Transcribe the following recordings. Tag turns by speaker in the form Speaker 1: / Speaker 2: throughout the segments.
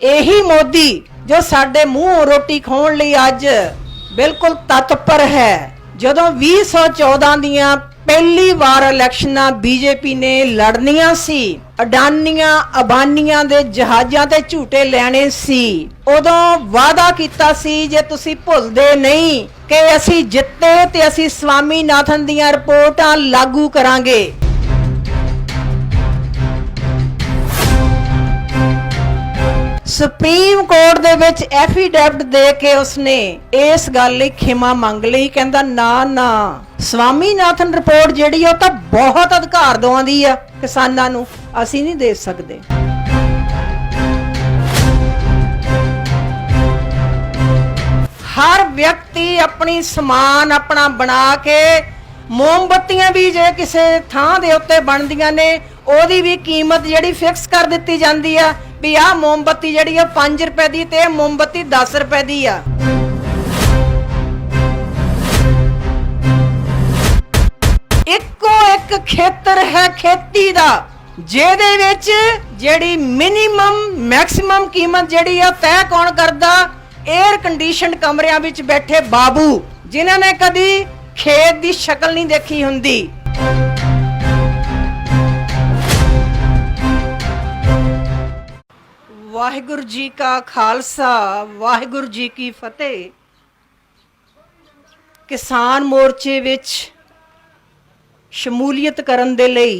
Speaker 1: यही मोदी जो साडे मूँह रोटी खाने लई अज बिल्कुल तत्पर है। जदों 2014 दियां पहली बार इलैक्शनां बीजेपी ने लड़नियां सी, अडानियां अबानियां दे जहाजां ते झूटे लैणे सी, उदों वादा कीता सी जे तुसीं भुलदे नहीं कि असीं जित्ते ते असीं स्वामीनाथन दियां रिपोर्टां लागू करांगे। सुप्रीम कोर्ट दे विच एफीडेविट दे के उसने इस गल लई खिमा मंग लई, कहंदा ना ना स्वामीनाथन रिपोर्ट जिहड़ी ओ तां बहुत अधिकार दवांदी आ किसानां नूं, असीं नहीं दे सकदे। हर व्यक्ति अपनी समान अपना बना के मोमबत्तियां भी जे किसी थां दे उत्ते बनदियां ने ओदी भी कीमत जिहड़ी फिक्स कर दित्ती जांदी आ भी आ मोमबत्ती जिहड़ी आ 5 रुपए दी ते मोमबत्ती 10 रुपए दी आ। इक्को एक खेतर है खेती दा जेदे विच जिहड़ी मिनिमम मैक्सिमम कीमत जिहड़ी आ तय कौन करदा? एयर कंडीशन कमरियां विच बैठे बाबू जिन्हां ने कदी खेत दी शक्ल नहीं देखी हुंदी। वाहिगुरु जी का खालसा वाहिगुरु जी की फतेह। किसान मोर्चे विच शमूलीयत करन दे लई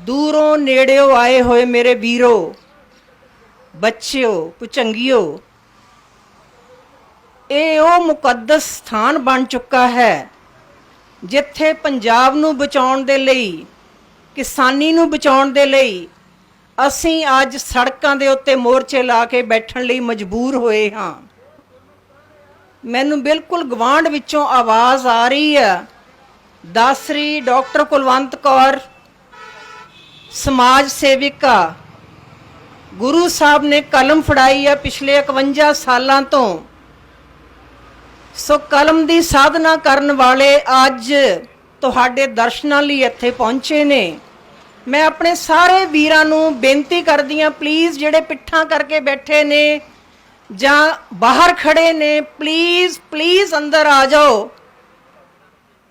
Speaker 1: दूरों नेड़ेओ आए होए मेरे वीरो, बच्चिओ, भुचंगिओ, ਇਹ ਉਹ ਮੁਕੱਦਸ ਸਥਾਨ ਬਣ ਚੁੱਕਾ ਹੈ ਜਿੱਥੇ ਪੰਜਾਬ ਨੂੰ ਬਚਾਉਣ ਦੇ ਲਈ, ਕਿਸਾਨੀ ਨੂੰ ਬਚਾਉਣ ਦੇ ਲਈ ਅਸੀਂ ਅੱਜ ਸੜਕਾਂ ਦੇ ਉੱਤੇ ਮੋਰਚੇ ਲਾ ਕੇ ਬੈਠਣ ਲਈ ਮਜਬੂਰ ਹੋਏ ਹਾਂ। ਮੈਨੂੰ ਬਿਲਕੁਲ ਗਵਾਂਢ ਵਿੱਚੋਂ ਆਵਾਜ਼ ਆ ਰਹੀ ਹੈ, ਦੱਸ ਰਹੀ ਡਾਕਟਰ ਕੁਲਵੰਤ ਕੌਰ ਸਮਾਜ ਸੇਵਿਕਾ, ਗੁਰੂ ਸਾਹਿਬ ਨੇ ਕਲਮ ਫੜਾਈ ਹੈ ਪਿਛਲੇ 51 ਸਾਲਾਂ ਤੋਂ। सो कलम की साधना करन वाले अज तुहाडे दर्शनां लई इत्थे पहुंचे ने। मैं अपने सारे वीरां नूं बेनती करदी हां, प्लीज़ जिहड़े पिट्ठां करके बैठे ने जां बाहर खड़े ने, प्लीज़ प्लीज़ अंदर आ जाओ।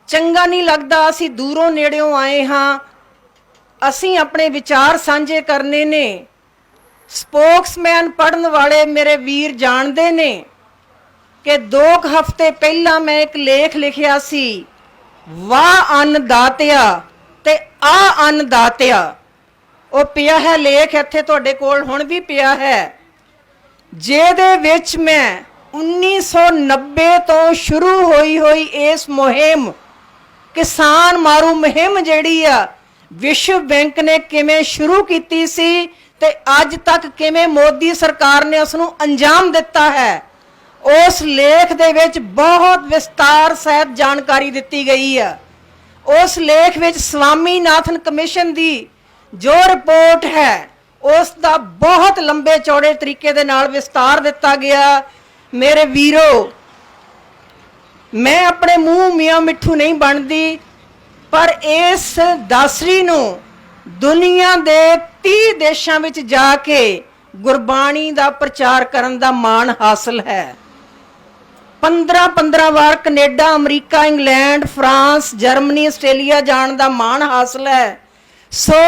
Speaker 1: चंगा नहीं लगदा, असीं दूरों नेड़ियों आए हाँ, असीं अपने विचार साझे करने ने। स्पोक्समैन पढ़न वाले मेरे वीर जानते ने कि 2 हफ्ते पहला मैं एक लेख लिखिया सी, वाह अन्नदातिया ते आ अन्नदातिया। वो पिया है लेख इत्थे तुहाडे कोल हुण भी पिया है, जिहदे विच मैं 1990 तो शुरू होई इस मुहिम किसान मारू मुहिम जिहड़ी आ विश्व बैंक ने किवें शुरू कीती सी ते अज तक किवें मोदी सरकार ने उसनूं अंजाम दिता है, उस लेख दे विच बहुत विस्तार सहित जानकारी दिती गई है। उस लेख विच स्वामीनाथन कमीशन दी जो रिपोर्ट है उसका बहुत लंबे चौड़े तरीके दे नाल विस्तार दिता गया। मेरे वीरो, मैं अपने मूँह मियाँ मिठू नहीं बनती, पर इस दासरी नूं दुनिया दे 30 देशां विच जाके गुरबाणी दा प्रचार करन दा माण हासिल है। 15 वार कनेडा, अमरीका, इंग्लैंड, फ्रांस, जर्मनी, आस्ट्रेलिया जाण दा मान हासिल है। सो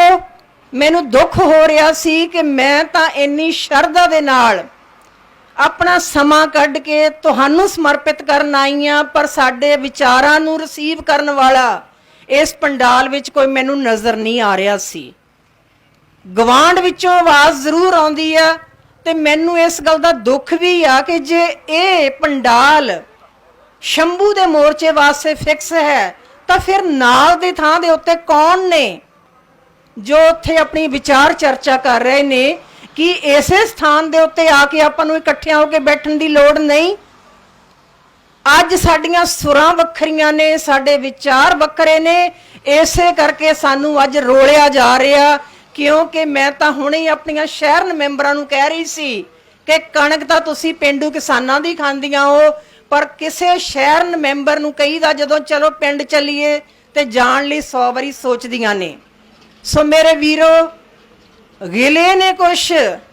Speaker 1: मैनू दुख हो रहा सी कि मैं तां इन्नी शरधा दे नाल अपना समा कढ के तुहानू समर्पित करन आई हां, पर साडे विचारां नू रिसीव करन वाला इस पंडाल विच कोई मैनू नज़र नहीं आ रहा सी। गवांढ विचों आवाज़ जरूर आउंदी आ ते मैनू इस गल का दुख भी आ कि जे ये पंडाल शंभू दे मोर्चे वास्ते फिक्स है तो फिर नाल दे थां दे उत्ते कौन ने जो उत्थे अपनी विचार चर्चा कर रहे ने कि इसे स्थान दे उत्ते आके आपां नूं इकट्ठे होके बैठण दी लोड़ नहीं। अज साडियां सुरां वखरियां ने, साडे विचार वखरे ने, इसे करके सानू अज रोलिया जा रहा। क्योंकि मैं तो हुणे ही अपनियां शहरन मैंबरां नूं कह रही सी कि कणक तो तुसीं पेंडू किसानां दी खांदियां हो, पर किसी शहरन मैंबर नूं कहीदा जदों चलो पिंड चलीए ते जाण लई 100 वारी सोचदियां ने। सो मेरे वीरो, गिले ने कुछ,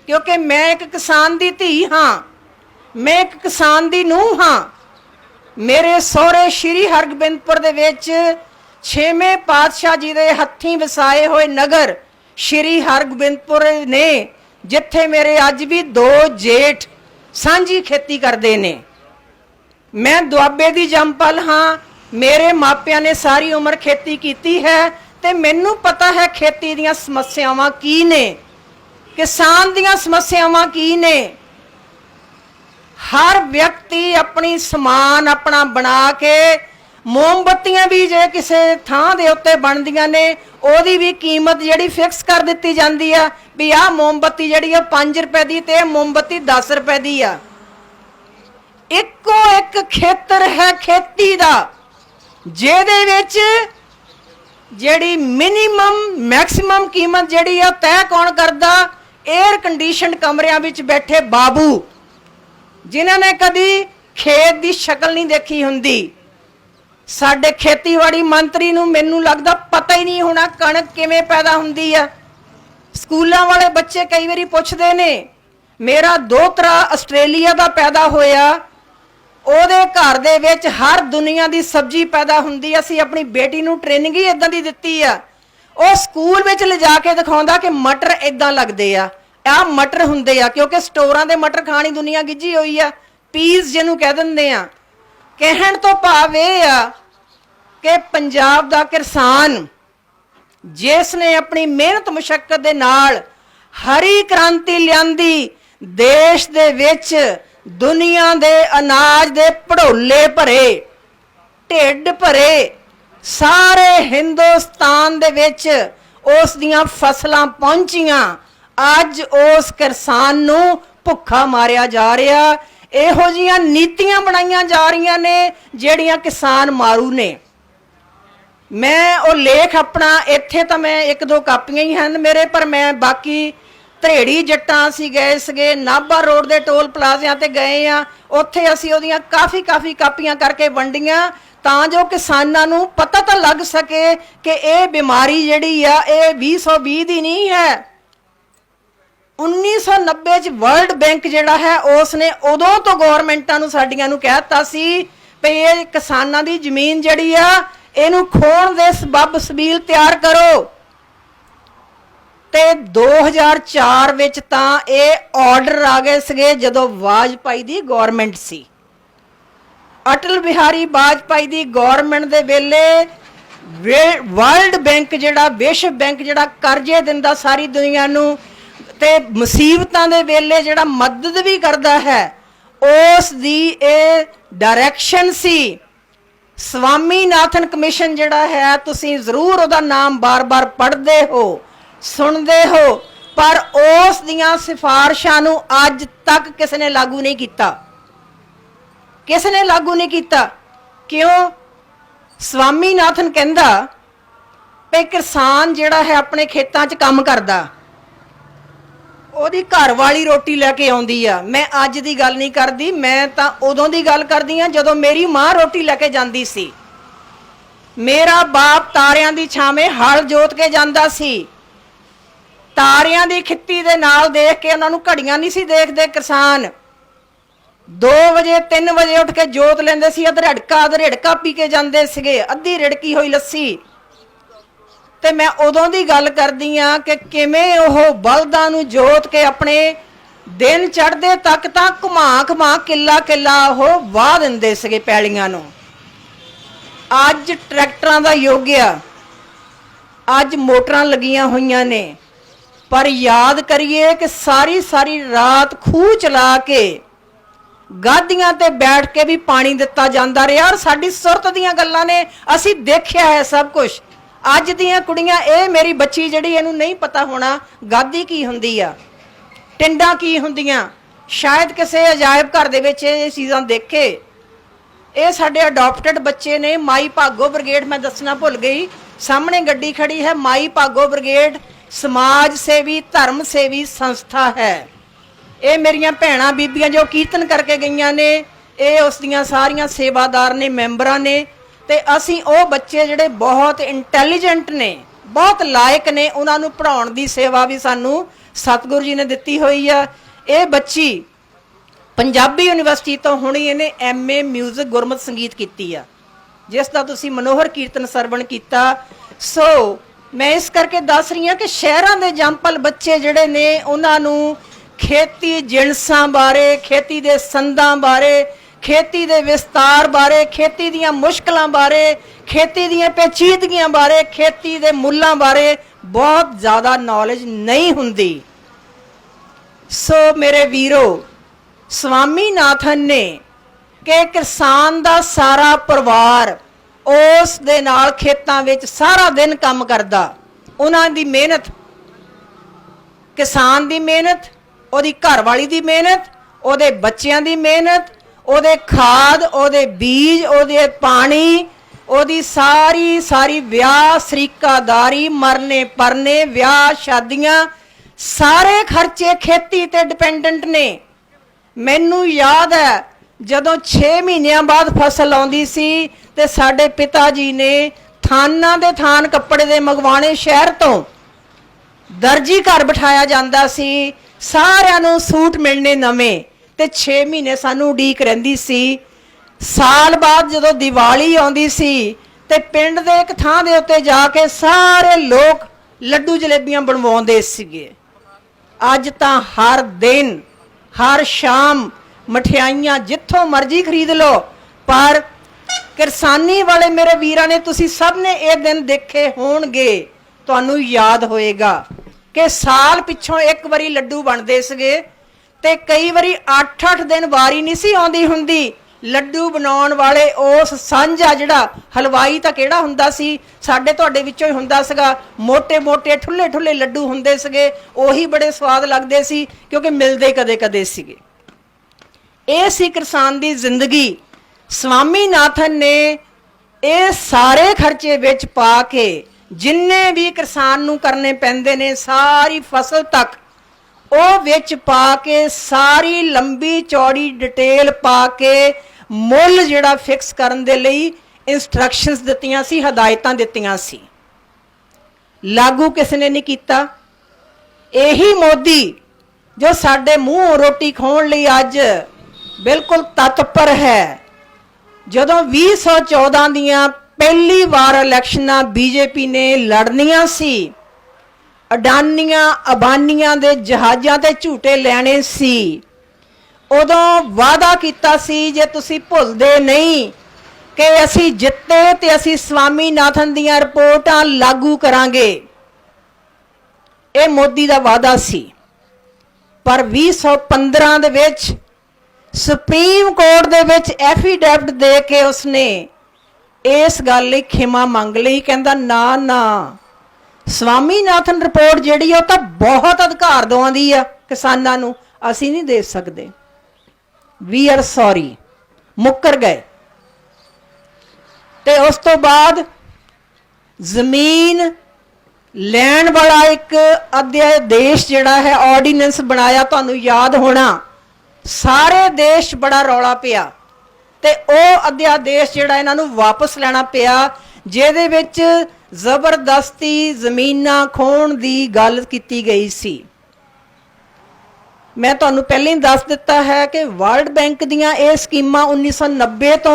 Speaker 1: क्योंकि मैं एक किसान दी धी हाँ, मैं एक किसान दी नूंह हाँ। मेरे सहुरे श्री हरगोबिंदपुर दे विच छेवें पातशाह जी दे हत्थीं वसाए हुए नगर श्री हरगोबिंदपुर ने, जिथे मेरे अज भी दो जेठ सांझी खेती करते ने। मैं दुआबे दी जंपल हाँ, मेरे मापिया ने सारी उम्र खेती की है ते मैनू पता है खेती दीयां समस्यावां की ने, किसान दीयां समस्यावां की ने। हर व्यक्ति अपनी समान अपना बना के, मोमबत्तियां भी जे किसी थां दे उत्ते बनदियां ने ओदी भी कीमत जिहड़ी फिक्स कर दित्ती जांदी आ भी आह मोमबत्ती जिहड़ी आ 5 रुपए दी ते मोमबत्ती 10 रुपए दी आ। इक्को एक खेतर है खेती दा जिहदे विच जिहड़ी मिनीमम मैक्सिमम कीमत जिहड़ी आ तय कौन करदा? एयर कंडीशन कमरियां विच बैठे बाबू जिन्हां ने कदी खेत दी शक्ल नहीं देखी हुंदी। साडे खेतीबाड़ी मंत्री नूं मैनूं लगदा पता ही नहीं होना कणक किवें पैदा हुंदी आ। स्कूलों वाले बच्चे कई बारी पुछदे ने, मेरा दोतरा आस्ट्रेलिया दा पैदा होया, ਉਹਦੇ घर ਦੇ ਵਿੱਚ हर दुनिया की सब्जी पैदा हुंदी। ਅਸੀਂ अपनी बेटी ਨੂੰ ट्रेनिंग ही इदां दी दित्ती आ। ਉਹ ਸਕੂਲ ਵਿੱਚ ਲਿਜਾ ਕੇ ਦਿਖਾਉਂਦਾ ਕਿ ਮਟਰ ਇਦਾਂ ਲੱਗਦੇ ਆ, ਆਹ ਮਟਰ ਹੁੰਦੇ ਆ, ਕਿਉਂਕਿ ਸਟੋਰਾਂ ਦੇ ਮਟਰ ਖਾਣੀ ਦੁਨੀਆ ਗਿੱਜੀ ਹੋਈ ਆ, ਪੀਸ ਜਿਹਨੂੰ ਕਹਿ ਦਿੰਦੇ ਆ। ਕਹਿਣ ਤੋਂ ਭਾਵ ਇਹ ਆ ਕਿ ਪੰਜਾਬ ਦਾ ਕਿਸਾਨ ਜਿਸ ਨੇ ਆਪਣੀ ਮਿਹਨਤ ਮੁਸ਼ੱਕਤ ਦੇ ਨਾਲ ਹਰੀ ਕ੍ਰਾਂਤੀ ਲਿਆਂਦੀ, ਦੇਸ਼ ਦੇ ਵਿੱਚ दुनिया दे अनाज दे भड़ोले भरे, ढिड भरे, सारे हिंदुस्तान दे विच उस दियां फसलां पहुंचियां। अज उस किसान नूं भुखा मारिया जा रहा। इहो जिहियां नीतियां बनाईयां जा रही ने जिहड़ियां किसान मारू ने। मैं वो लेख अपना इत्थे तां मैं 1-2 कापियां ही हैं मेरे, पर मैं बाकी ਧਰੇੜੀ ਜੱਟਾਂ ਅਸੀਂ ਗਏ ਸੀਗੇ, ਨਾਭਾ ਰੋਡ ਦੇ ਟੋਲ ਪਲਾਜ਼ਿਆਂ ਤੇ ਗਏ ਆ, ਉੱਥੇ ਅਸੀਂ ਉਹਦੀਆਂ ਕਾਫੀ ਕਾਪੀਆਂ ਕਰਕੇ ਵੰਡੀਆਂ ਤਾਂ ਜੋ ਕਿਸਾਨਾਂ ਨੂੰ ਪਤਾ ਤਾਂ ਲੱਗ ਸਕੇ ਕਿ ਇਹ ਬਿਮਾਰੀ ਜਿਹੜੀ ਆ ਇਹ 2020 ਦੀ ਨਹੀਂ ਹੈ। 1990 ਚ ਵਰਲਡ ਬੈਂਕ ਜਿਹੜਾ ਹੈ ਉਸ ਨੇ ਉਦੋਂ ਤੋਂ ਗਵਰਨਮੈਂਟਾਂ ਨੂੰ ਸਾਡੀਆਂ ਨੂੰ ਕਹਿਤਾ ਸੀ ਵੀ ਇਹ ਕਿਸਾਨਾਂ ਦੀ ਜ਼ਮੀਨ ਜਿਹੜੀ ਆ ਇਹਨੂੰ ਖੋਣ ਦੇ ਸਬੱਬ ਸਬੀਲ ਤਿਆਰ ਕਰੋ। ਤੇ 2004 ਵਿੱਚ ਤਾਂ ਇਹ ਆਰਡਰ ਆ ਗਏ ਸੀਗੇ ਜਦੋਂ ਵਾਜਪਾਈ ਦੀ ਗਵਰਨਮੈਂਟ ਸੀ। ਅਟਲ ਬਿਹਾਰੀ ਵਾਜਪਾਈ ਦੀ ਗਵਰਨਮੈਂਟ ਦੇ ਵੇਲੇ ਵਰਲਡ ਬੈਂਕ ਜਿਹੜਾ ਵਿਸ਼ਵ ਬੈਂਕ ਜਿਹੜਾ ਕਰਜ਼ੇ ਦਿੰਦਾ ਸਾਰੀ ਦੁਨੀਆ ਨੂੰ ਤੇ ਮੁਸੀਬਤਾਂ ਦੇ ਵੇਲੇ ਜਿਹੜਾ ਮਦਦ ਵੀ ਕਰਦਾ ਹੈ, ਉਸ ਦੀ ਇਹ ਡਾਇਰੈਕਸ਼ਨ ਸੀ। ਸਵਾਮੀਨਾਥਨ ਕਮਿਸ਼ਨ ਜਿਹੜਾ ਹੈ ਤੁਸੀਂ ਜ਼ਰੂਰ ਉਹਦਾ ਨਾਮ ਬਾਰ-ਬਾਰ ਪੜ੍ਹਦੇ ਹੋ, सुनते हो, पर उस दियां सिफारिशां नूं अज तक किसी ने लागू नहीं किया। किसी ने लागू नहीं किया। क्यों? स्वामीनाथन कहंदा भी किसान जिहड़ा है अपने खेतां च काम करदा, ओहदी घर वाली रोटी लैके आउंदी आ। मैं अज दी गल नहीं करदी, मैं तां उदों दी गल करदी आ जदों मेरी मां रोटी लैके जांदी सी। मेरा बाप तारियां दी छावें हल जोत के जांदा सी। तारियां दी खित्ती दे नाल देख के उन्हां नूं घड़ियां नहीं सी देखदे किसान। 2 वजे 3 वजे उठ के जोत लेंदे सी, अधरेड़का पी के जांदे सीगे, अद्धी रिड़की होई लस्सी। ते मैं उदों दी गल करदी आ कि किवें ओह बलदां नूं जोत के अपने दिन चढ़दे तक तां घुमा किला ओह वाह दिंदे सीगे पैलियां नूं। अज ट्रैक्टरां दा युग आ, अज मोटरां लगियां होईयां ने, पर याद करिए कि सारी रात खूह चला के गादियां ते बैठ के भी पानी दिता जाता रहा। और साडी सुरत दीयां गल्लां ने असी देखिया है सब कुछ। अज दीयां कुड़ियां, ये मेरी बच्ची जिहड़ी इहनूं नहीं पता होना गादी की हुंदी आ, टिंडां की हुंदियां, शायद किसी अजायब घर दे विच ये चीज़ां देखे। ये साडे अडॉप्टेड बच्चे ने। माई भागो ब्रिगेड मैं दसना भुल गई, सामने गड्डी खड़ी है, माई भागो ब्रिगेड समाज सेवी धर्म सेवी संस्था है। ये मेरियां भैणां बीबियां जो कीर्तन करके गईयां ने, ये उस दियां सारियां सेवादार ने, मैंबरां ने। ते असीं ओ बच्चे जिहड़े बहुत इंटैलीजेंट ने, बहुत लायक ने, उन्होंने पढ़ाउण की सेवा भी सानू सतगुरु जी ने दिती हुई है। ये बच्ची पंजाबी यूनिवर्सिटी तो हुणी इहने MA म्यूजिक गुरमत संगीत की आ, जिसका तुसी मनोहर कीर्तन सरवण किया। सो मैं इस करके दस रही हाँ कि शहरों के जंपल बच्चे जिहड़े ने उन्होंने खेती जिणसां बारे, खेती के संदां बारे, खेती के विस्तार बारे, खेती दीयां मुश्किलां बारे, खेती दीयां पेचीदगियां बारे, खेती के मुल्लां बारे बहुत ज़्यादा नॉलेज नहीं हुंदी। सो मेरे वीरो, स्वामीनाथन ने कि किसान का सारा परिवार उस दे नाल खेतां विच सारा दिन काम करदा, उन्हां दी मेहनत, किसान दी मेहनत, ओदी घरवाली दी मेहनत, ओदे बच्चियां दी मेहनत, ओदे खाद, ओदे बीज, ओदे पानी, ओदी सारी सारी ब्याह शरीकादारी, मरने परने, ब्याह शादियां, सारे खर्चे खेती ते डिपेंडेंट ने। मैनू याद है जदों 6 महीनों बाद फसल आउंदी सी ते साडे पिता जी ने थाना दे थान कपड़े दे मंगवाने शहर तो, दर्जी घर बिठाया जाता सी, सारिਆਂ ਨੂੰ सूट मिलने नवें, ते 6 महीने सानू उड़ीक रहिंदी सी। साल बाद जदों दिवाली आउंदी सी ते पिंड दे एक थां दे उत्ते जाके सारे लोग लड्डू जलेबियां बनवाउंदे सीगे। अज तां हर दिन हर शाम मठियाइयां जिथों मर्जी खरीद लो, पर किरसानी वाले मेरे वीरां ने, तुसी सब ने ये दिन देखे होणगे, तुहानू याद होएगा कि साल पिछों एक बारी लड्डू बनते सगे ते कई बारी 8-8 दिन वारी नहीं सी आउंदी हुंदी। लड्डू बनाउण वाले उस सांझा जिहड़ा हलवाई तां किहड़ा हुंदा सी, साडे तुहाडे विचों ही हुंदा सीगा, मोटे मोटे ठुल्ले ठुल्ले लड्डू हुंदे सीगे, ओही बड़े स्वाद लगदे सी क्योंकि मिलदे कदे कदे सीगे। ਇਹ ਸੀ किसान की जिंदगी। स्वामीनाथन ने ये सारे खर्चे विच पा के जिन्ने भी किसान नूं करने पैंदे ने सारी फसल तक वो विच पा के सारी लंबी चौड़ी डिटेल पा के मुल जिहड़ा फिक्स करन दे लई इंस्ट्रक्शनस दित्तियां सी, हदायतां दित्तियां सी। लागू किसने नहीं कीता। यही मोदी जो साडे मूँह रोटी खाउण लई अज बिल्कुल तत्पर है। जदों 2014 दियां पहली बार इलैक्शनां बीजेपी ने लड़नियां सी, अडानियां अबानियां दे जहाज़ां ते झूटे लैणे सी, उदों वादा कीता सी, जे तुसीं भुलदे नहीं कि असीं जित्ते ते असीं स्वामीनाथन दियां रिपोर्टां लागू करांगे। ये मोदी दा वादा सी। पर 2015 दे विच सुप्रीम कोर्ट दे विच एफीडेविट दे के उसने इस गल लई खिमा मंग लई, कहंदा ना ना स्वामीनाथन रिपोर्ट जिहड़ी आ तां बहुत अधिकार दवांदी आ किसानां नूं, असीं नहीं दे सकदे, वी आर सॉरी, मुकर गए। ते उस तो बाद जमीन लैण वाला एक अध्यादेश जिहड़ा है ऑर्डीनेंस बनाया, तुहानूं याद होना, सारे देश बड़ा रौला पिया ते ओ अध्यादेश जिहड़ा इन्हां नूं वापस लैना पिया, जिहदे विच जबरदस्ती जमीनां खोण दी गल कीती गई सी। मैं तुहानूं पहले ही दस दिता है कि वर्ल्ड बैंक दीयां ये स्कीमां 1990 तो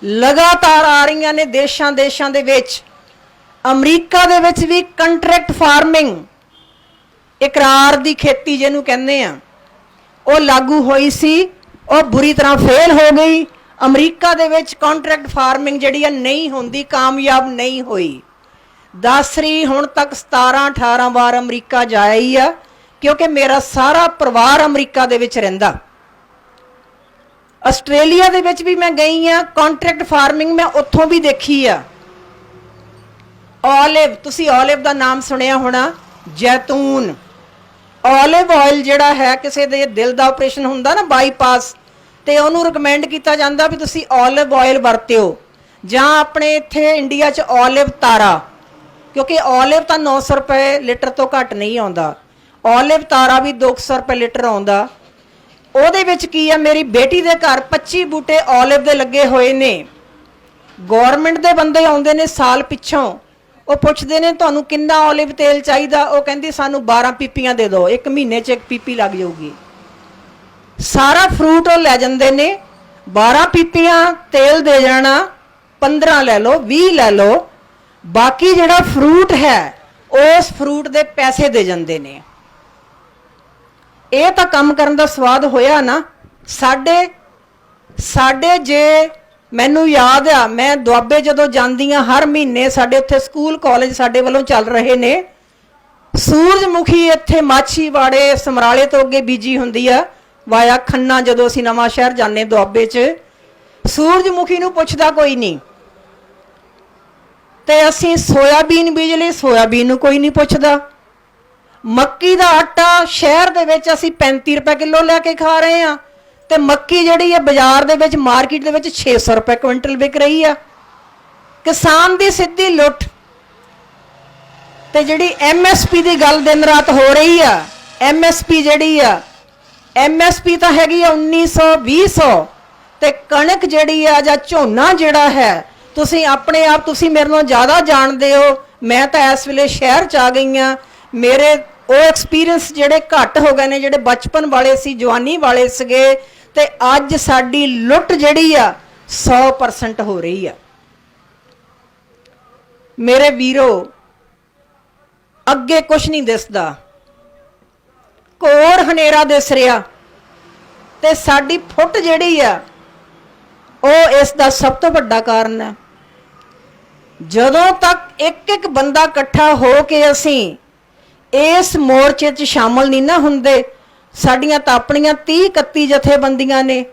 Speaker 1: लगातार आ रही ने देशां देशां दे विच। अमरीका दे विच भी कंट्रैक्ट फार्मिंग, इकरार दी खेती जिहनूं कहंदे आ, वो लागू हुई सी, वो बुरी तरह फेल हो गई। अमरीका दे विच कॉन्ट्रैक्ट फार्मिंग जिहड़ी नहीं होंदी, कामयाब नहीं हुई। दसरी हुण तक 17-18 बार अमरीका जाई आ, क्योंकि मेरा सारा परिवार अमरीका दे विच रहिंदा। आस्ट्रेलिया दे विच भी मैं गई हाँ, कॉन्ट्रैक्ट फार्मिंग मैं उत्थों भी देखी आ। ऑलिव, तुसी ऑलिव का नाम सुनिया होना, जैतून, ऑलिव ऑयल जिहड़ा है, किसी दे दिल का ऑपरेशन हुंदा ना बाईपास, तो उन्होंने रिकमेंड किया जाता भी तुसी ऑलिव ऑयल वरत्यो, जां अपने इत्थे इंडिया च ऑलिव तारा, क्योंकि ऑलिव तो 900 रुपए लीटर तो घट नहीं आउंदा, ऑलिव तारा भी 200 रुपए लीटर आउंदा। ਉਹਦੇ ਵਿੱਚ ਕੀ ਆ, मेरी बेटी के घर 25 बूटे ऑलिव के लगे हुए ने। गौरमेंट के बंदे आउंदे ने साल पिछों, ਉਹ ਪੁੱਛਦੇ ਨੇ ਤੁਹਾਨੂੰ ਕਿੰਨਾ ਓਲਿਵ ਤੇਲ ਚਾਹੀਦਾ, ਉਹ ਕਹਿੰਦੀ ਸਾਨੂੰ 12 ਪੀਪੀਆਂ ਦੇ ਦਿਓ, 1 ਮਹੀਨੇ 'ਚ 1 ਪੀਪੀ ਲੱਗ ਜਾਊਗੀ। ਸਾਰਾ ਫਰੂਟ ਉਹ ਲੈ ਜਾਂਦੇ ਨੇ, 12 ਪੀਪੀਆਂ ਤੇਲ ਦੇ ਜਾਣਾ, 15 ਲੈ ਲਓ, 20 ਲੈ ਲਓ, ਬਾਕੀ ਜਿਹੜਾ ਫਰੂਟ ਹੈ ਉਸ ਫਰੂਟ ਦੇ ਪੈਸੇ ਦੇ ਜਾਂਦੇ ਨੇ। ਇਹ ਤਾਂ ਕੰਮ ਕਰਨ ਦਾ ਸਵਾਦ ਹੋਇਆ ਨਾ। ਸਾਡੇ ਜੇ ਮੈਨੂੰ ਯਾਦ ਆ, ਮੈਂ ਦੁਆਬੇ ਜਦੋਂ ਜਾਂਦੀ ਹਾਂ ਹਰ ਮਹੀਨੇ, ਸਾਡੇ ਉੱਥੇ ਸਕੂਲ ਕਾਲਜ ਸਾਡੇ ਵੱਲੋਂ ਚੱਲ ਰਹੇ ਨੇ, ਸੂਰਜਮੁਖੀ ਇੱਥੇ ਮਾਛੀਵਾੜੇ ਸਮਰਾਲੇ ਤੋਂ ਅੱਗੇ ਬੀਜੀ ਹੁੰਦੀ ਆ, ਵਾਇਆ ਖੰਨਾ। ਜਦੋਂ ਅਸੀਂ ਨਵਾਂ ਸ਼ਹਿਰ ਜਾਂਦੇ ਦੁਆਬੇ 'ਚ, ਸੂਰਜਮੁਖੀ ਨੂੰ ਪੁੱਛਦਾ ਕੋਈ ਨਹੀਂ, ਤੇ ਅਸੀਂ ਸੋਇਆਬੀਨ ਬੀਜ ਲਈ, ਸੋਇਆਬੀਨ ਨੂੰ ਕੋਈ ਨਹੀਂ ਪੁੱਛਦਾ। ਮੱਕੀ ਦਾ ਆਟਾ ਸ਼ਹਿਰ ਦੇ ਵਿੱਚ ਅਸੀਂ 35 ਰੁਪਏ ਕਿਲੋ ਲੈ ਕੇ ਖਾ ਰਹੇ ਹਾਂ, ਤੇ ਮੱਕੀ ਜਿਹੜੀ ਹੈ ਬਾਜ਼ਾਰ ਦੇ ਵਿੱਚ ਮਾਰਕੀਟ ਦੇ ਵਿੱਚ 600 ਰੁਪਏ ਕੁਇੰਟਲ ਵਿਕ ਰਹੀ ਆ। ਕਿਸਾਨ ਦੀ ਸਿੱਧੀ ਲੁੱਟ। ਤੇ ਜਿਹੜੀ MSP ਦੀ ਗੱਲ ਦਿਨ ਰਾਤ ਹੋ ਰਹੀ ਆ, MSP ਜਿਹੜੀ ਆ, MSP ਤਾਂ ਹੈਗੀ ਆ 1900 2000, ਤੇ ਕਣਕ ਜਿਹੜੀ ਆ ਜਾਂ ਝੋਨਾ ਜਿਹੜਾ ਹੈ, ਤੁਸੀਂ ਆਪਣੇ ਆਪ, ਤੁਸੀਂ ਮੇਰੇ ਨਾਲੋਂ ਜ਼ਿਆਦਾ ਜਾਣਦੇ ਹੋ, ਮੈਂ ਤਾਂ ਇਸ ਵੇਲੇ ਸ਼ਹਿਰ 'ਚ ਆ ਗਈ ਹਾਂ। ਮੇਰੇ ਉਹ ਐਕਸਪੀਰੀਅੰਸ ਜਿਹੜੇ ਘੱਟ ਹੋ ਗਏ ਨੇ, ਜਿਹੜੇ ਬਚਪਨ ਵਾਲੇ ਸੀ, ਜਵਾਨੀ ਵਾਲੇ ਸੀਗੇ, ਤੇ ਅੱਜ ਸਾਡੀ ਲੁੱਟ ਜਿਹੜੀ ਆ 100% ਹੋ ਰਹੀ ਆ। ਮੇਰੇ ਵੀਰੋ, ਅੱਗੇ ਕੁਛ ਨਹੀਂ ਦਿਸਦਾ, ਘੋਰ ਹਨੇਰਾ ਦਿਸ ਰਿਹਾ, ਤੇ ਸਾਡੀ ਫੁੱਟ ਜਿਹੜੀ ਆ ਉਹ ਇਸ ਦਾ ਸਭ ਤੋਂ ਵੱਡਾ ਕਾਰਨ ਹੈ। ਜਦੋਂ ਤੱਕ ਇੱਕ ਬੰਦਾ ਇਕੱਠਾ ਹੋ ਕੇ ਅਸੀਂ ਇਸ ਮੋਰਚੇ 'ਚ ਸ਼ਾਮਲ ਨਹੀਂ ਨਾ ਹੁੰਦੇ, ਸਾਡੀਆਂ ਤਾਂ ਆਪਣੀਆਂ 30-31 ਜਥੇਬੰਦੀਆਂ ਨੇ,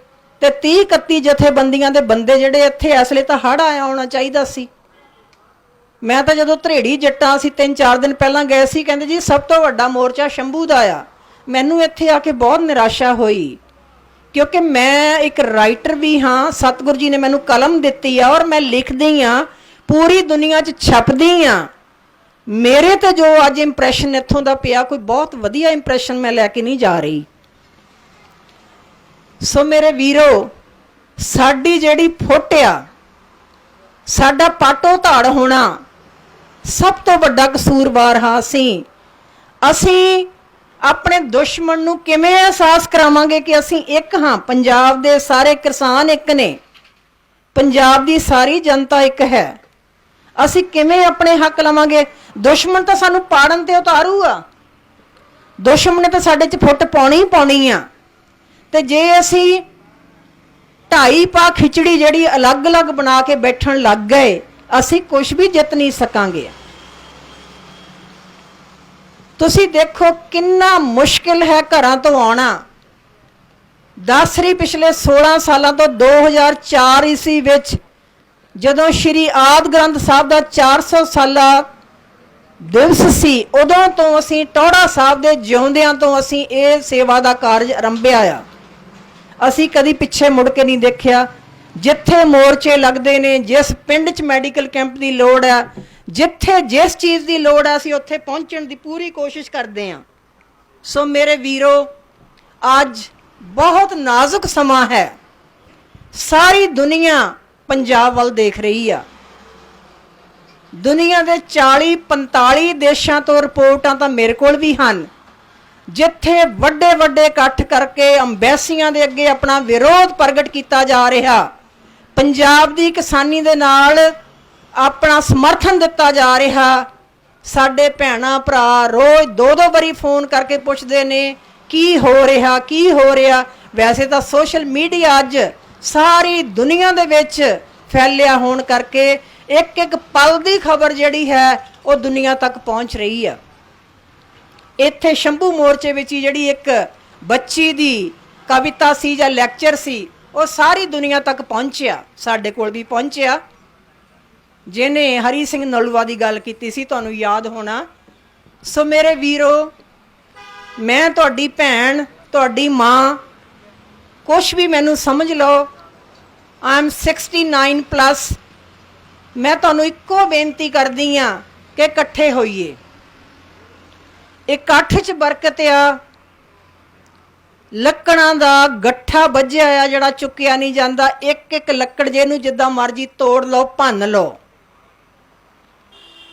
Speaker 1: ਤੇ 30-31 ਜਥੇਬੰਦੀਆਂ ਦੇ ਬੰਦੇ ਜਿਹੜੇ ਇੱਥੇ ਇਸ ਵੇਲੇ ਤਾਂ ਹੜ੍ਹ ਆਇਆ ਹੋਣਾ ਚਾਹੀਦਾ ਸੀ। ਮੈਂ ਤਾਂ ਜਦੋਂ ਧਰੇੜੀ ਜੱਟਾਂ ਅਸੀਂ 3-4 ਦਿਨ ਪਹਿਲਾਂ ਗਏ ਸੀ, ਕਹਿੰਦੇ ਜੀ ਸਭ ਤੋਂ ਵੱਡਾ ਮੋਰਚਾ ਸ਼ੰਭੂ ਦਾ ਆ। ਮੈਨੂੰ ਇੱਥੇ ਆ ਕੇ ਬਹੁਤ ਨਿਰਾਸ਼ਾ ਹੋਈ, ਕਿਉਂਕਿ ਮੈਂ ਇੱਕ ਰਾਈਟਰ ਵੀ ਹਾਂ, ਸਤਿਗੁਰੂ ਜੀ ਨੇ ਮੈਨੂੰ ਕਲਮ ਦਿੱਤੀ ਆ, ਔਰ ਮੈਂ ਲਿਖਦੀ ਹਾਂ, ਪੂਰੀ ਦੁਨੀਆ 'ਚ ਛਪਦੀ ਹਾਂ। ਮੇਰੇ ਤੇ ਜੋ ਅੱਜ ਇੰਪ੍ਰੈਸ਼ਨ ਇੱਥੋਂ ਦਾ ਪਿਆ, ਕੋਈ ਬਹੁਤ ਵਧੀਆ ਇੰਪ੍ਰੈਸ਼ਨ ਮੈਂ ਲੈ ਕੇ ਨਹੀਂ ਜਾ ਰਹੀ। ਸੋ ਮੇਰੇ ਵੀਰੋ, ਸਾਡੀ ਜਿਹੜੀ ਫੁੱਟ ਆ, ਸਾਡਾ ਪਾਟੋ ਧਾੜ ਹੋਣਾ, ਸਭ ਤੋਂ ਵੱਡਾ ਕਸੂਰਵਾਰ ਹਾਂ ਅਸੀਂ ਆਪਣੇ ਦੁਸ਼ਮਣ ਨੂੰ ਕਿਵੇਂ ਅਹਿਸਾਸ ਕਰਾਵਾਂਗੇ ਕਿ ਅਸੀਂ ਇੱਕ ਹਾਂ। ਪੰਜਾਬ ਦੇ ਸਾਰੇ ਕਿਸਾਨ ਇੱਕ ਨੇ, ਪੰਜਾਬ ਦੀ ਸਾਰੀ ਜਨਤਾ ਇੱਕ ਹੈ। ਅਸੀਂ ਕਿਵੇਂ ਆਪਣੇ ਹੱਕ ਲਵਾਂਗੇ? ਦੁਸ਼ਮਣ ਤਾਂ ਸਾਨੂੰ ਪਾੜਨ ਤੇ ਉਤਾਰੂ ਆ, ਦੁਸ਼ਮਣ ਨੇ ਤਾਂ ਸਾਡੇ 'ਚ ਫੁੱਟ ਪਾਉਣੀ ਆ। ਤੇ ਜੇ ਅਸੀਂ 2.5 ਪਾ ਖਿਚੜੀ ਜਿਹੜੀ ਅਲੱਗ-ਅਲੱਗ ਬਣਾ ਕੇ ਬੈਠਣ ਲੱਗ ਗਏ, ਅਸੀਂ ਕੁਝ ਵੀ ਜਿੱਤ ਨਹੀਂ ਸਕਾਂਗੇ। ਤੁਸੀਂ ਦੇਖੋ ਕਿੰਨਾ ਮੁਸ਼ਕਿਲ ਹੈ ਘਰਾਂ ਤੋਂ ਆਉਣਾ। ਦੱਸ ਰਹੀ ਪਿਛਲੇ 16 ਸਾਲਾਂ ਤੋਂ 2004 ਈਸਵੀ ਵਿੱਚ ਜਦੋਂ ਸ਼੍ਰੀ ਆਦਿ ਗ੍ਰੰਥ ਸਾਹਿਬ ਦਾ 400 ਸਾਲਾ ਦਿਵਸ ਸੀ, ਉਦੋਂ ਤੋਂ ਅਸੀਂ ਟੌੜਾ ਸਾਹਿਬ ਦੇ ਜਿਉਂਦਿਆਂ ਤੋਂ ਅਸੀਂ ਇਹ ਸੇਵਾ ਦਾ ਕਾਰਜ ਆਰੰਭਿਆ ਆ। ਅਸੀਂ ਕਦੀ ਪਿੱਛੇ ਮੁੜ ਕੇ ਨਹੀਂ ਦੇਖਿਆ। ਜਿੱਥੇ ਮੋਰਚੇ ਲੱਗਦੇ ਨੇ, ਜਿਸ ਪਿੰਡ 'ਚ ਮੈਡੀਕਲ ਕੈਂਪ ਦੀ ਲੋੜ ਆ, ਜਿੱਥੇ ਜਿਸ ਚੀਜ਼ ਦੀ ਲੋੜ ਆ, ਅਸੀਂ ਉੱਥੇ ਪਹੁੰਚਣ ਦੀ ਪੂਰੀ ਕੋਸ਼ਿਸ਼ ਕਰਦੇ ਹਾਂ। ਸੋ ਮੇਰੇ ਵੀਰੋ, ਅੱਜ ਬਹੁਤ ਨਾਜ਼ੁਕ ਸਮਾਂ ਹੈ। ਸਾਰੀ ਦੁਨੀਆ ਪੰਜਾਬ ਵੱਲ ਦੇਖ ਰਹੀ ਆ। ਦੁਨੀਆ ਦੇ 40-45 ਦੇਸ਼ਾਂ ਤੋਂ ਰਿਪੋਰਟਾਂ ਤਾਂ ਮੇਰੇ ਕੋਲ ਵੀ ਹਨ, ਜਿੱਥੇ ਵੱਡੇ ਵੱਡੇ ਇਕੱਠ ਕਰਕੇ ਅੰਬੈਸੀਆਂ ਦੇ ਅੱਗੇ ਆਪਣਾ ਵਿਰੋਧ ਪ੍ਰਗਟ ਕੀਤਾ ਜਾ ਰਿਹਾ। ਪੰਜਾਬ ਦੀ ਕਿਸਾਨੀ ਦੇ ਨਾਲ ਆਪਣਾ ਸਮਰਥਨ ਦਿੱਤਾ ਜਾ ਰਿਹਾ। ਸਾਡੇ ਭੈਣਾਂ ਭਰਾ ਰੋਜ਼ 2-2 ਵਾਰੀ ਫੋਨ ਕਰਕੇ ਪੁੱਛਦੇ ਨੇ ਕੀ ਹੋ ਰਿਹਾ, ਕੀ ਹੋ ਰਿਹਾ। ਵੈਸੇ ਤਾਂ ਸੋਸ਼ਲ ਮੀਡੀਆ ਅੱਜ ਸਾਰੀ ਦੁਨੀਆ ਦੇ ਵਿੱਚ ਫੈਲਿਆ ਹੋਣ ਕਰਕੇ ਇੱਕ ਪਲ ਦੀ ਖਬਰ ਜਿਹੜੀ ਹੈ ਉਹ ਦੁਨੀਆ ਤੱਕ ਪਹੁੰਚ ਰਹੀ ਆ। ਇੱਥੇ ਸ਼ੰਭੂ ਮੋਰਚੇ ਵਿੱਚ ਹੀ ਜਿਹੜੀ ਇੱਕ ਬੱਚੀ ਦੀ ਕਵਿਤਾ ਸੀ ਜਾਂ ਲੈਕਚਰ ਸੀ, ਉਹ ਸਾਰੀ ਦੁਨੀਆ ਤੱਕ ਪਹੁੰਚਿਆ, ਸਾਡੇ ਕੋਲ ਵੀ ਪਹੁੰਚਿਆ। ਜਿਹਨੇ ਹਰੀ ਸਿੰਘ ਨਲੂਆ ਦੀ ਗੱਲ ਕੀਤੀ ਸੀ, ਤੁਹਾਨੂੰ ਯਾਦ ਹੋਣਾ। ਸੋ ਮੇਰੇ ਵੀਰੋ, ਮੈਂ ਤੁਹਾਡੀ ਭੈਣ, ਤੁਹਾਡੀ ਮਾਂ, ਕੁਛ ਵੀ ਮੈਨੂੰ ਸਮਝ ਲਓ, ਆਈ ਐਮ 69+। ਮੈਂ ਤੁਹਾਨੂੰ ਇੱਕੋ ਬੇਨਤੀ ਕਰਦੀ ਹਾਂ ਕਿ ਇਕੱਠੇ ਹੋਈਏ। ਇਕੱਠ 'ਚ ਬਰਕਤ ਆ। ਲੱਕੜਾਂ ਦਾ ਗੱਠਾ ਵੱਜਿਆ ਆ ਜਿਹੜਾ ਚੁੱਕਿਆ ਨਹੀਂ ਜਾਂਦਾ। ਇੱਕ ਲੱਕੜ ਜਿਹਨੂੰ ਜਿੱਦਾਂ ਮਰਜ਼ੀ ਤੋੜ ਲਓ, ਭੰਨ ਲਓ।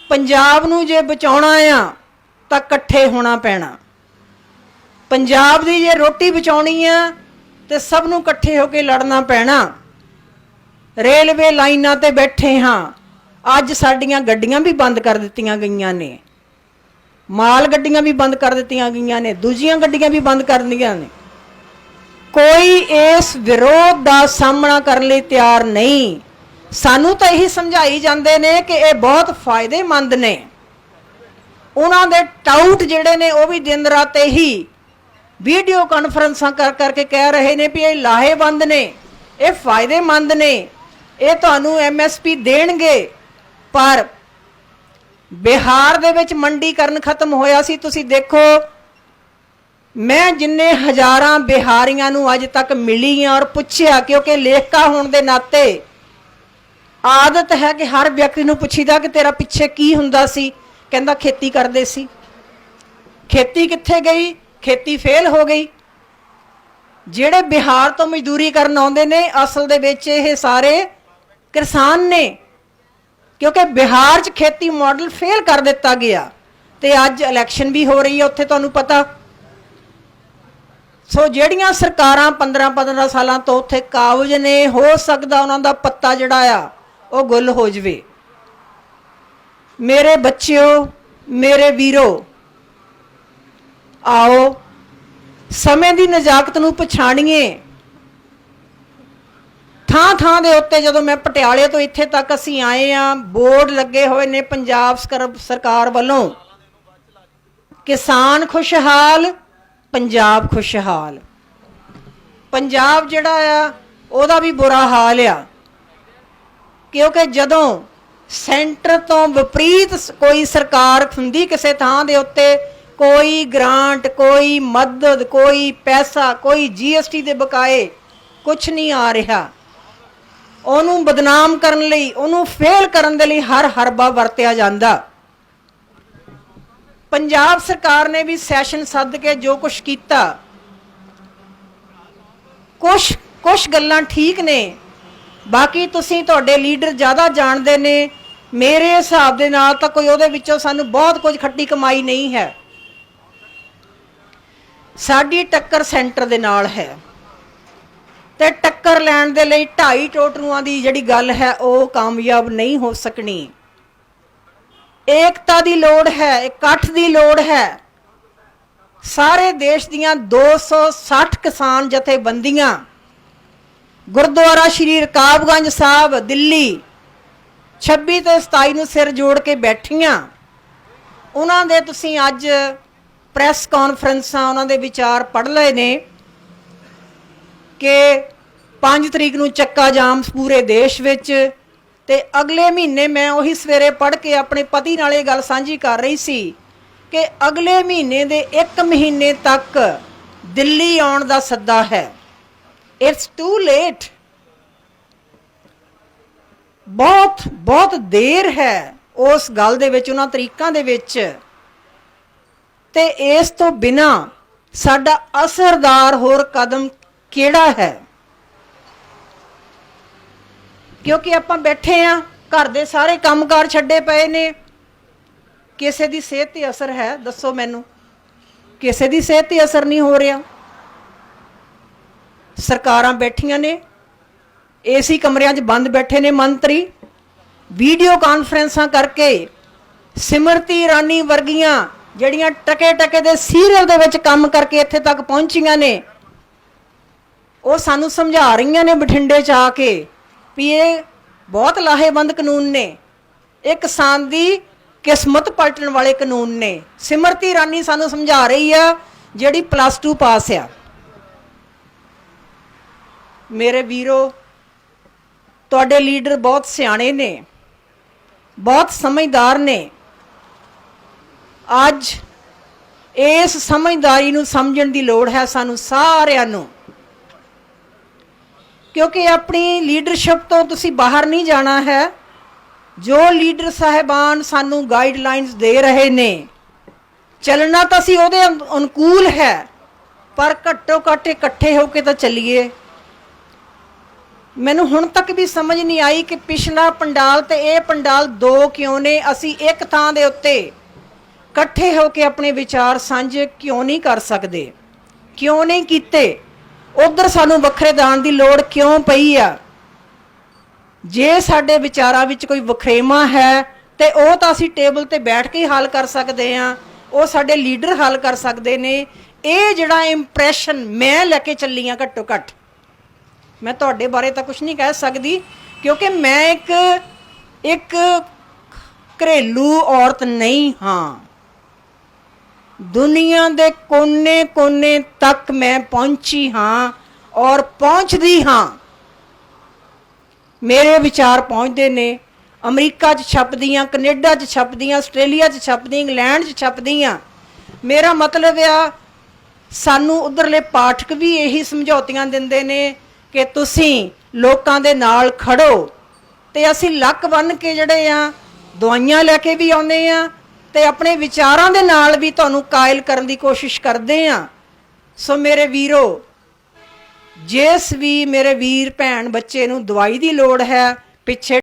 Speaker 1: पंजाब नूं जे बचाउणा आ तां इकट्ठे होना पैना। पंजाब दी जे रोटी बचाउणी आ ते सब नूं इकट्ठे होके लड़ना पैना। रेलवे लाइनां ते बैठे हाँ, अज साडियां गड्डियां भी बंद कर दित्तियां गईयां ने, माल गड्डियां भी बंद कर दित्तियां गईयां ने, दूजियां गड्डियां भी बंद कर दित्तियां ने। कोई इस विरोध का सामना करने लई तैयार नहीं। सानू तो यही समझाई जाते हैं कि ये बहुत फायदेमंद ने। उन्हां दे टाउट जिहड़े ने वो भी दिन रात ही वीडियो कॉन्फ्रेंसां कर करके कह रहे हैं भी ये लाहेबंद ने, ये फायदेमंद ने, ये तुहानू MSP देणगे। पर बिहार दे विच मंडीकरण खत्म होया सी। तुसी देखो, मैं जिन्ने हजारां बिहारियां नू अज तक मिली हाँ और पुछया, क्योंकि लेखका होने के नाते आदत है कि हर व्यक्ति नू पुछीदा कि तेरा पिछे की हुंदा सी, कहंदा खेती करदे सी। खेती कित्थे गई? खेती फेल हो गई। जिहड़े बिहार तो मजदूरी करन आउंदे ने असल दे विच ये सारे किसान ने, क्योंकि बिहार च खेती मॉडल फेल कर दिता गया। ते अज इलैक्शन भी हो रही है उत्थे, तुहानू पता। सो जिहड़ियां सरकारां 15-15 सालां तो उत्थे काबज ने, हो सकदा उन्हां दा पत्ता जिहड़ा आ वो गुल हो जावे। मेरे बच्चिओ, मेरे वीरो, आओ समय की नजाकत नूं पछाणीए। थां थां दे उत्ते जदों मैं पटियाले तो इत्थे तक असीं आए हाँ, बोर्ड लगे हुए ने पंजाब सरकार वालों, किसान खुशहाल, पंजाब खुशहाल। पंजाब जिहड़ा आ उहदा भी बुरा हाल आ, क्योंकि जदों सेंटर तो विपरीत कोई सरकार हुंदी किसी थां दे उत्ते, कोई ग्रांट, कोई मदद, कोई पैसा, कोई GST दे बकाए कुछ नहीं आ रहा, ਉਹਨੂੰ बदनाम करन लई, ਉਹਨੂੰ फेल करन दे लई हर हरबा वरतिया जांदा। पंजाब सरकार ने भी सैशन सद के जो कुछ किया, कुछ गल्लां ठीक ने, बाकी तुसीं तुहाडे लीडर ज़्यादा जानते ने। मेरे हिसाब दे नाल तां कोई ਉਹਦੇ ਵਿੱਚੋਂ सानू बहुत कुछ खट्टी कमाई नहीं है। साडी टक्कर सेंटर दे नाल है, ते टक्कर लैण दे लई 2.5 टोटरूआं दी जिहड़ी गल है वो कामयाब नहीं हो सकनी। एकता दी लोड़ है, इकट्ठ दी लोड़ है। सारे देश दीयां 260 किसान जथेबंदियां गुरुद्वारा श्री रकाबगंज साहब दिल्ली 26 ते 27 नूं सिर जोड़ के बैठियां। उन्हां दे तुसीं अज प्रैस कॉन्फ्रेंसां उन्हां दे विचार पढ़ लए ने कि 5 तरीक नूं चक्का जाम पूरे देश विच, ते अगले महीने मैं उही सवेरे पढ़ के अपने पति नाल ये गल साझी कर रही सी कि अगले महीने दे 1 महीने तक दिल्ली आउण दा सद्दा है। इट्स टू लेट, बहुत बहुत देर है उस गल दे विच, उन्हां तरीकां दे विच। ते इस तो बिना साडा असरदार होर कदम किहड़ा है? क्योंकि आपां बैठे हाँ, घर दे सारे कामकार छड्डे पए ने, किसी की सेहत ते असर है? दसो मैनू, किसी की सेहत ते असर नहीं हो रहा। सरकारां बैठियां ने, AC कमरियां 'च बंद बैठे ने मंत्री, वीडियो कॉन्फ्रेंसां करके सिमरती ईरानी वर्गियां ਜਿਹੜੀਆਂ टके टके दे सीरियल दे विच काम करके इत्थे तक पहुंचियां ने, वो सानू समझा रही ने बठिंडे च आके भी ये बहुत लाहेबंद कानून ने, एक किसान दी किस्मत पलटन वाले कानून ने। सिमरती ईरानी सानू समझा रही है जिहड़ी +2 पास आ। मेरे वीरो, तुहाडे लीडर बहुत सियाणे ने, बहुत समझदार ने। अज इस समझदारी नूं समझण दी लोड़ है सानू सारिआं नूं, क्योंकि अपनी लीडरशिप तो तुसीं बाहर नहीं जाना है। जो लीडर साहिबान सानू गाइडलाइनस दे रहे ने, चलना तो असीं उहदे अनुकूल है, पर घट्टो घट्ट इकट्ठे होकर तो चलीए। ਮੈਨੂੰ ਹੁਣ ਤੱਕ ਵੀ ਸਮਝ ਨਹੀਂ ਆਈ ਕਿ ਪਿਛਲਾ ਪੰਡਾਲ ਤੇ ਇਹ ਪੰਡਾਲ ਦੋ ਕਿਉਂ ਨੇ। ਅਸੀਂ ਇੱਕ ਥਾਂ ਦੇ ਉੱਤੇ ਇਕੱਠੇ ਹੋ ਕੇ ਆਪਣੇ ਵਿਚਾਰ ਸਾਂਝੇ ਕਿਉਂ ਨਹੀਂ ਕਰ ਸਕਦੇ, ਕਿਉਂ ਨਹੀਂ ਕੀਤੇ? ਉਧਰ ਸਾਨੂੰ ਵੱਖਰੇ ਦਾਨ ਦੀ ਲੋੜ ਕਿਉਂ ਪਈ ਆ? ਜੇ ਸਾਡੇ ਵਿਚਾਰਾਂ ਵਿੱਚ ਕੋਈ ਵਖਰੇਵਾਂ ਹੈ ਤੇ ਉਹ ਤਾਂ ਅਸੀਂ ਟੇਬਲ ਤੇ ਬੈਠ ਕੇ ਹੀ ਹੱਲ ਕਰ ਸਕਦੇ ਹਾਂ, ਉਹ ਸਾਡੇ ਲੀਡਰ ਹੱਲ ਕਰ ਸਕਦੇ ਨੇ। ਇਹ ਜਿਹੜਾ ਇੰਪ੍ਰੈਸ਼ਨ ਮੈਂ ਲੈ ਕੇ ਚੱਲੀ ਹਾਂ, ਘੱਟੋ ਘੱਟ ਮੈਂ ਤੁਹਾਡੇ ਬਾਰੇ ਤਾਂ ਕੁਝ ਨਹੀਂ ਕਹਿ ਸਕਦੀ, ਕਿਉਂਕਿ ਮੈਂ ਇੱਕ ਘਰੇਲੂ ਔਰਤ ਨਹੀਂ ਹਾਂ। ਦੁਨੀਆ ਦੇ ਕੋਨੇ-ਕੋਨੇ ਤੱਕ ਮੈਂ ਪਹੁੰਚੀ ਹਾਂ ਔਰ ਪਹੁੰਚਦੀ ਹਾਂ। ਮੇਰੇ ਵਿਚਾਰ ਪਹੁੰਚਦੇ ਨੇ। ਅਮਰੀਕਾ 'ਚ ਛਪਦੀਆਂ, ਕੈਨੇਡਾ 'ਚ ਛਪਦੀਆਂ, ਆਸਟ੍ਰੇਲੀਆ 'ਚ ਛਪਦੀਆਂ, ਇੰਗਲੈਂਡ 'ਚ ਛਪਦੀਆਂ। ਮੇਰਾ ਮਤਲਬ ਆ, ਸਾਨੂੰ ਉਧਰਲੇ ਪਾਠਕ ਵੀ ਇਹੀ ਸਮਝੌਤੀਆਂ ਦਿੰਦੇ ਨੇ ਕਿ ਤੁਸੀਂ ਲੋਕਾਂ ਦੇ ਨਾਲ ਖੜੋ, ਤੇ ਅਸੀਂ ਲੱਕ ਬੰਨ੍ਹ ਕੇ ਜਿਹੜੇ ਆ ਦਵਾਈਆਂ ਲੈ ਕੇ ਵੀ ਆਉਂਦੇ ਆ ਤੇ ਆਪਣੇ ਵਿਚਾਰਾਂ ਦੇ ਨਾਲ ਵੀ ਤੁਹਾਨੂੰ ਕਾਇਲ ਕਰਨ ਦੀ ਕੋਸ਼ਿਸ਼ ਕਰਦੇ ਆ। ਸੋ ਮੇਰੇ ਵੀਰੋ, ਜਿਸ ਵੀ ਮੇਰੇ ਵੀਰ ਭੈਣ ਬੱਚੇ ਨੂੰ ਦਵਾਈ ਦੀ ਲੋੜ ਹੈ, ਪਿੱਛੇ